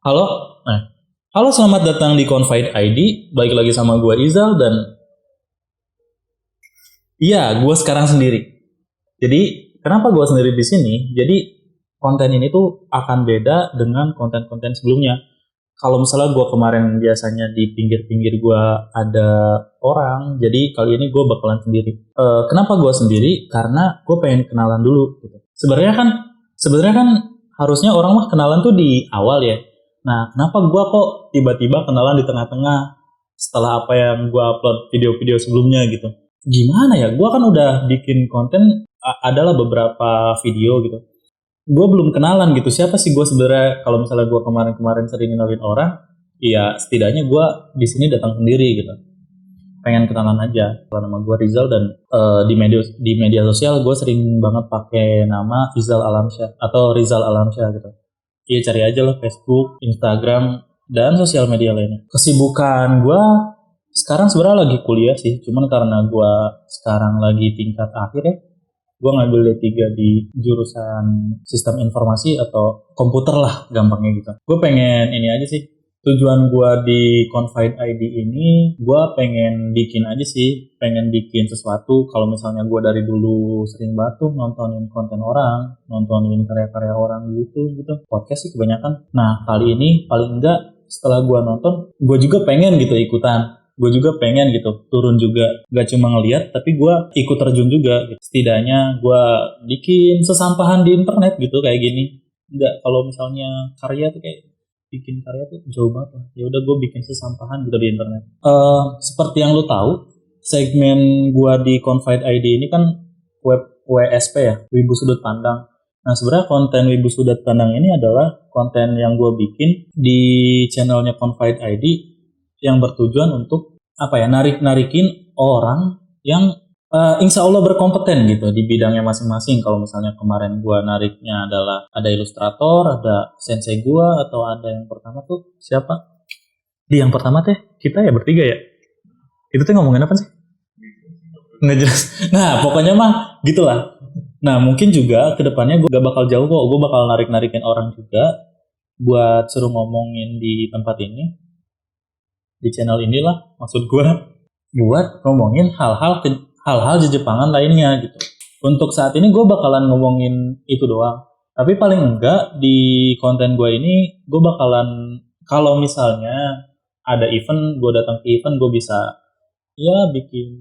Halo, nah, halo selamat datang di Confide ID. Balik lagi sama gue Izal dan iya, gue sekarang sendiri. Jadi kenapa gue sendiri di sini? Jadi konten ini tuh akan beda dengan konten-konten sebelumnya. Kalau misalnya gue kemarin biasanya di pinggir-pinggir gue ada orang, jadi kali ini gue bakalan sendiri. Kenapa gue sendiri? Karena gue pengen kenalan dulu. Gitu. Sebenarnya kan harusnya orang mah kenalan tuh di awal ya. Nah, kenapa gue kok tiba-tiba kenalan di tengah-tengah setelah apa yang gue upload video-video sebelumnya gitu? Gimana ya? Gue kan udah bikin konten, adalah beberapa video gitu. Gue belum kenalan gitu, siapa sih gue sebenarnya. Kalau misalnya gue kemarin-kemarin sering kenalin orang, ya setidaknya gue di sini datang sendiri gitu, pengen kenalan aja. Kalau nama gue Rizal dan di media sosial gue sering banget pakai nama Rizal Alamsyah atau Rizal Alamsyah gitu. Iya, cari aja lah Facebook, Instagram, dan sosial media lainnya. Kesibukan gue sekarang sebenarnya lagi kuliah sih, cuman karena gue sekarang lagi tingkat akhir ya, gue ngambil D3 di jurusan sistem informasi atau komputer lah gampangnya gitu. Gue pengen ini aja sih, tujuan gue di Confide ID ini, gue pengen bikin aja sih, pengen bikin sesuatu. Kalau misalnya gue dari dulu sering banget tuh nontonin konten orang, nontonin karya-karya orang di YouTube gitu, podcast sih kebanyakan. Nah kali ini paling enggak setelah gue nonton, gue juga pengen gitu ikutan. Gue juga pengen gitu turun juga, gak cuma ngeliat tapi gue ikut terjun juga gitu. Setidaknya gue bikin sesampahan di internet gitu kayak gini. Enggak, kalau misalnya karya tuh kayak bikin karya tuh jauh banget lah. Ya udah gue bikin sesampahan gitu di internet. Seperti yang lo tahu, segmen gue di Confide ID ini kan web WSP ya, Wibu Sudut Pandang. Nah sebenarnya konten Wibu Sudut Pandang ini adalah konten yang gue bikin di channelnya Confide ID yang bertujuan untuk apa ya, narikin orang yang insya Allah berkompeten gitu di bidangnya masing-masing. Kalau misalnya kemarin gua nariknya adalah ada ilustrator, ada sensei gua, atau ada yang pertama tuh siapa? Di yang pertama teh kita ya bertiga ya. Itu tuh ngomongin apa sih? Nggak jelas. Nah pokoknya mah gitulah. Nah mungkin juga kedepannya gue gak bakal jauh kok. Gue bakal narik-narikin orang juga buat suruh ngomongin di tempat ini, di channel inilah maksud gue, buat ngomongin hal-hal Jepangan lainnya gitu. Untuk saat ini gue bakalan ngomongin itu doang. Tapi paling enggak di konten gue ini gue bakalan, kalau misalnya ada event, gue datang ke event, gue bisa ya bikin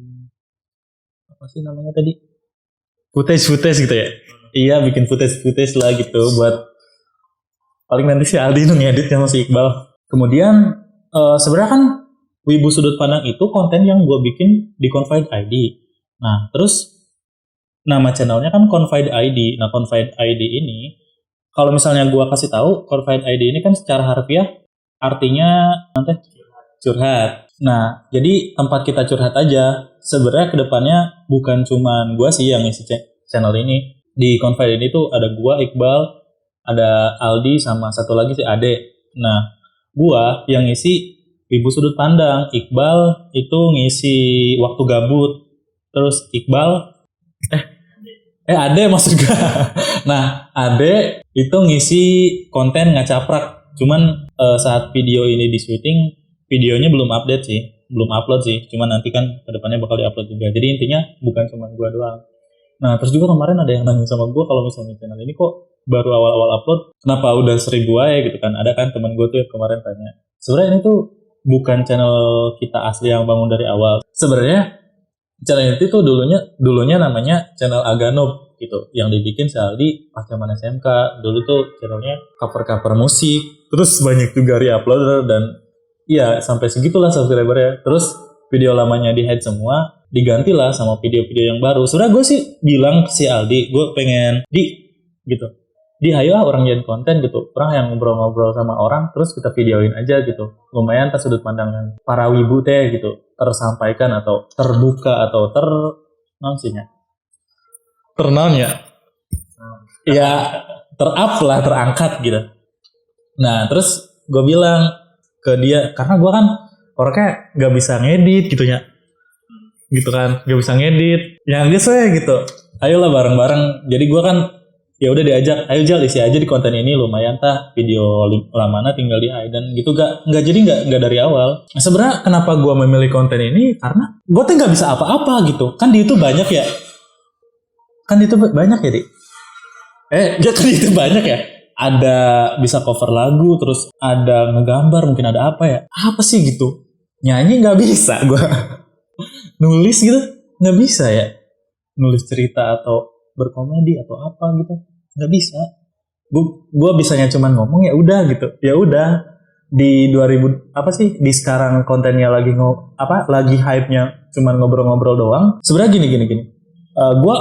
apa sih namanya tadi, footage gitu ya. Iya, bikin footage lah gitu buat, paling nanti si Aldi ngedit sama si Iqbal. Kemudian sebenarnya kan Wibu Sudut Pandang itu konten yang gue bikin di Confide ID. Nah, terus nama channelnya kan Confide ID. Nah, Confide ID ini, kalau misalnya gue kasih tahu, Confide ID ini kan secara harfiah artinya nanti curhat. Nah, jadi tempat kita curhat aja. Sebenarnya kedepannya bukan cuman gue sih yang ngisi channel ini. Di Confide ini tuh ada gue, Iqbal, ada Aldi, sama satu lagi si Ade. Nah, gue yang ngisi Ibu Sudut Pandang, Iqbal itu ngisi waktu gabut, terus Ade maksud gue. Nah Ade itu ngisi konten ngacaprak. Cuman saat video ini di syuting, videonya belum update sih, belum upload sih. Cuman nanti kan kedepannya bakal diupload juga. Jadi intinya bukan cuma gue doang. Nah terus juga kemarin ada yang nanya sama gue, kalau misalnya channel ini kok baru awal-awal upload, kenapa udah 1000 aja gitu kan. Ada kan teman gue tuh yang kemarin tanya. Sebenarnya ini tuh bukan channel kita asli yang bangun dari awal. Sebenarnya channel itu tuh dulunya namanya channel Aganob gitu, yang dibikin si Aldi pas zaman SMK. Dulu tuh channelnya cover musik, terus banyak juga re-upload, dan iya sampai segitulah subscribernya. Terus video lamanya di-hide semua, digantilah sama video-video yang baru. Sebenarnya gue sih bilang ke si Aldi, gue pengen gitu, ayo orang jadi konten gitu, orang yang ngobrol-ngobrol sama orang terus kita videoin aja gitu, lumayan tas sudut pandang yang para wibu teh gitu tersampaikan atau terbuka atau ternaun ya terap lah, terangkat gitu. Nah terus gue bilang ke dia, karena gue kan orangnya gak bisa ngedit gitu kan, gak bisa ngedit yang gitu, ayolah bareng-bareng. Jadi gue kan Ya udah diajak, ayo Jal isi aja di konten ini lumayan tah video lamana tinggal di dan gitu nggak jadi nggak dari awal. Nah, sebenarnya kenapa gue memilih konten ini karena gue tuh nggak bisa apa-apa gitu kan di YouTube banyak ya, kan di YouTube banyak ya ya kan di YouTube banyak ya, ada bisa cover lagu terus ada ngegambar mungkin ada apa sih gitu, nyanyi nggak bisa gue nulis gitu nggak bisa ya, nulis cerita atau berkomedi atau apa gitu nggak bisa. Gue bisanya cuman ngomong ya udah gitu, ya udah di 2000 apa sih di sekarang kontennya lagi lagi hype-nya cuman ngobrol-ngobrol doang. Sebenarnya gini gue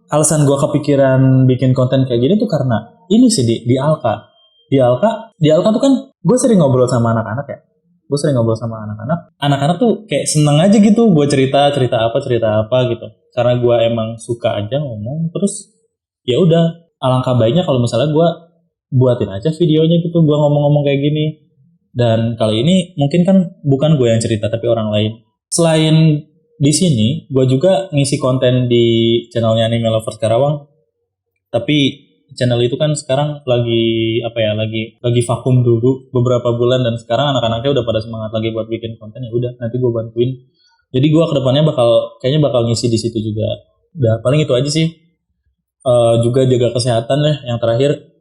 alasan gue kepikiran bikin konten kayak gini tuh karena ini sih di Alka tuh kan gue sering ngobrol sama anak-anak ya, gue sering ngobrol sama anak-anak tuh kayak seneng aja gitu gue cerita apa gitu karena gue emang suka aja ngomong. Terus ya udah alangkah baiknya kalau misalnya gue buatin aja videonya gitu gue ngomong-ngomong kayak gini. Dan kali ini mungkin kan bukan gue yang cerita tapi orang lain. Selain di sini gue juga ngisi konten di channelnya Anime Lovers Karawang, tapi channel itu kan sekarang lagi lagi vakum dulu beberapa bulan dan sekarang anak-anaknya udah pada semangat lagi buat bikin konten. Ya udah nanti gue bantuin. Jadi gue kedepannya kayaknya bakal ngisi di situ juga. Udah paling itu aja sih. Juga jaga kesehatan ya. Yang terakhir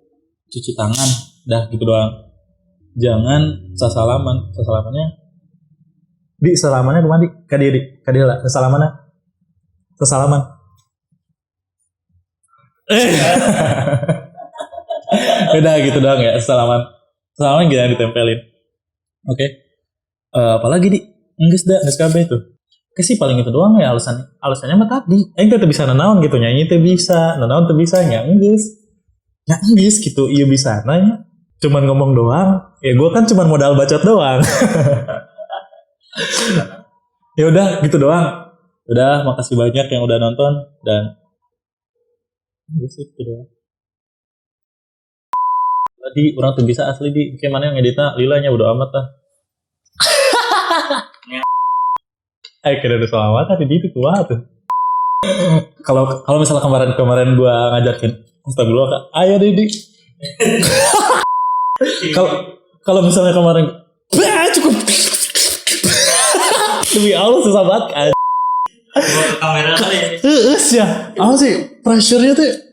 cuci tangan. Dah gitu doang. Jangan sesalamannya di salamannya kemana di kadira sesalaman udah gitu doang ya, salaman jangan ditempelin. Oke. Apalagi di enggak kabeh itu. Oke sih paling itu doang ya alasannya mah tadi. Kita bisa nanaon gitu, nyanyi teh bisa, nanaon teh bisa, nya enggis gitu. Iya bisa nanya. Cuman ngomong doang. Ya gue kan cuman modal bacot doang. Ya udah gitu doang. Udah makasih banyak yang udah nonton dan gitu doang. Tadi orang tuh bisa asli di kayak mana yang ngeditnya lilanya udah amat lah. Kira udah selamat tadi itu tua tuh. Kalau misalnya kemarin gua ngajakin astagfirullah Kak, ayo Didi. Kalau misalnya kemarin cukup. Demi Allah susah banget kan. Kamera kali ya. Ya. Apa sih pressure-nya tuh